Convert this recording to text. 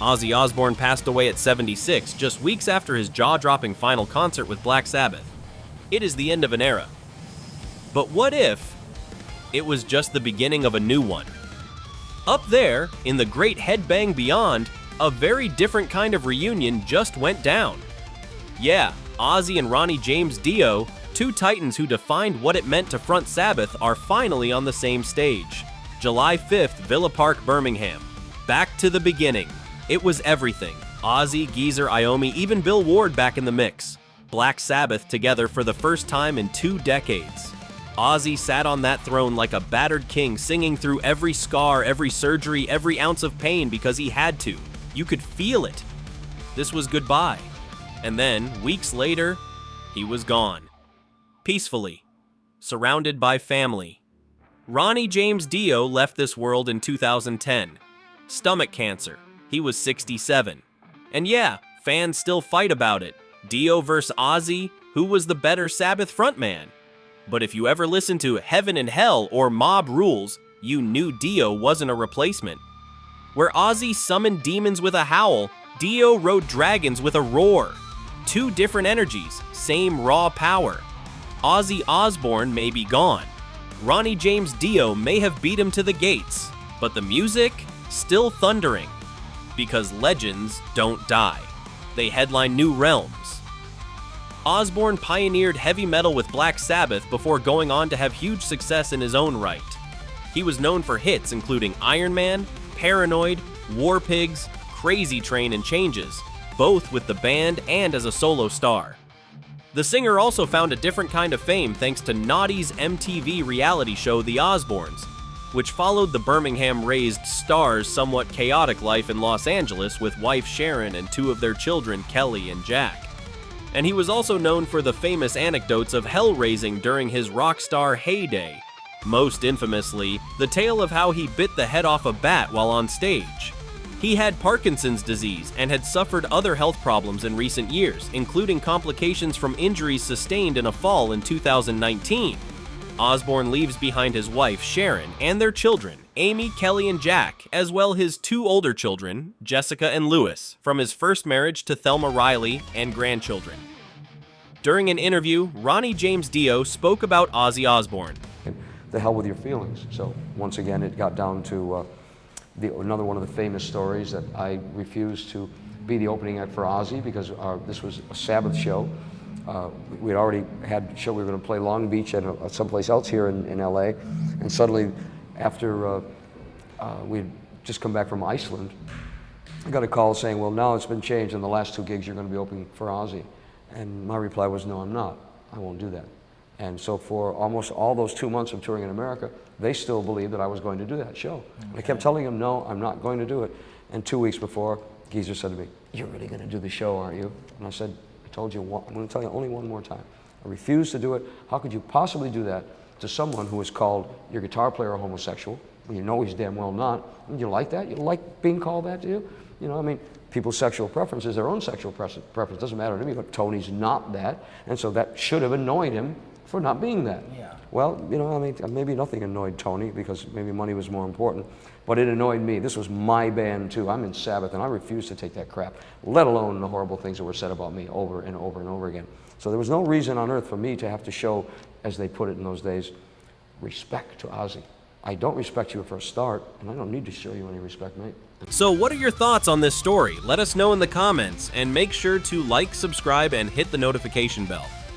Ozzy Osbourne passed away at 76, just weeks after his jaw-dropping final concert with Black Sabbath. It is the end of an era. But what if it was just the beginning of a new one? Up there, in the great headbang beyond, a very different kind of reunion just went down. Yeah, Ozzy and Ronnie James Dio, two titans who defined what it meant to front Sabbath, are finally on the same stage. July 5th, Villa Park, Birmingham. Back to the beginning. It was everything. Ozzy, Geezer, Iommi, even Bill Ward back in the mix. Black Sabbath together for the first time in 2 decades. Ozzy sat on that throne like a battered king, singing through every scar, every surgery, every ounce of pain because he had to. You could feel it. This was goodbye. And then, weeks later, he was gone. Peacefully. Surrounded by family. Ronnie James Dio left this world in 2010. Stomach cancer. He was 67. And yeah, fans still fight about it. Dio versus Ozzy, who was the better Sabbath frontman? But if you ever listened to Heaven and Hell or Mob Rules, you knew Dio wasn't a replacement. Where Ozzy summoned demons with a howl, Dio rode dragons with a roar. 2 different energies, same raw power. Ozzy Osbourne may be gone. Ronnie James Dio may have beat him to the gates, but the music, still thundering. Because legends don't die. They headline new realms. Osbourne pioneered heavy metal with Black Sabbath before going on to have huge success in his own right. He was known for hits including Iron Man, Paranoid, War Pigs, Crazy Train, and Changes, both with the band and as a solo star. The singer also found a different kind of fame thanks to Naughty's MTV reality show The Osbournes, which followed the Birmingham-raised star's somewhat chaotic life in Los Angeles with wife Sharon and 2 of their children, Kelly and Jack. And he was also known for the famous anecdotes of hell-raising during his rock star heyday, most infamously, the tale of how he bit the head off a bat while on stage. He had Parkinson's disease and had suffered other health problems in recent years, including complications from injuries sustained in a fall in 2019. Osbourne leaves behind his wife, Sharon, and their children, Amy, Kelly, and Jack, as well his 2 older children, Jessica and Lewis, from his first marriage to Thelma Riley, and grandchildren. During an interview, Ronnie James Dio spoke about Ozzy Osbourne. The hell with your feelings. So once again, it got down to another one of the famous stories that I refused to be the opening act for Ozzy because this was a Sabbath show. We'd already had a show, we were going to play Long Beach and someplace else here in LA, and suddenly after we'd just come back from Iceland, I got a call saying, well, now it's been changed and the last 2 gigs you're going to be opening for Ozzy. And my reply was, no, I'm not. I won't do that. And so for almost all those 2 months of touring in America, they still believed that I was going to do that show. Okay. I kept telling them, no, I'm not going to do it. And 2 weeks before, Geezer said to me, you're really going to do the show, aren't you? And I said, I told you, I'm going to tell you only one more time. I refuse to do it. How could you possibly do that to someone who is called your guitar player a homosexual? When you know he's damn well not. And you like that? You like being called that, do you? You know, I mean, people's sexual preference is their own sexual preference. Doesn't matter to me, but Tony's not that. And so that should have annoyed him for not being that. Yeah. Well, you know, I mean, maybe nothing annoyed Tony because maybe money was more important, but it annoyed me. This was my band too. I'm in Sabbath and I refused to take that crap, let alone the horrible things that were said about me over and over and over again. So there was no reason on earth for me to have to show, as they put it in those days, respect to Ozzy. I don't respect you for a start, and I don't need to show you any respect, mate. So what are your thoughts on this story? Let us know in the comments, and make sure to like, subscribe, and hit the notification bell.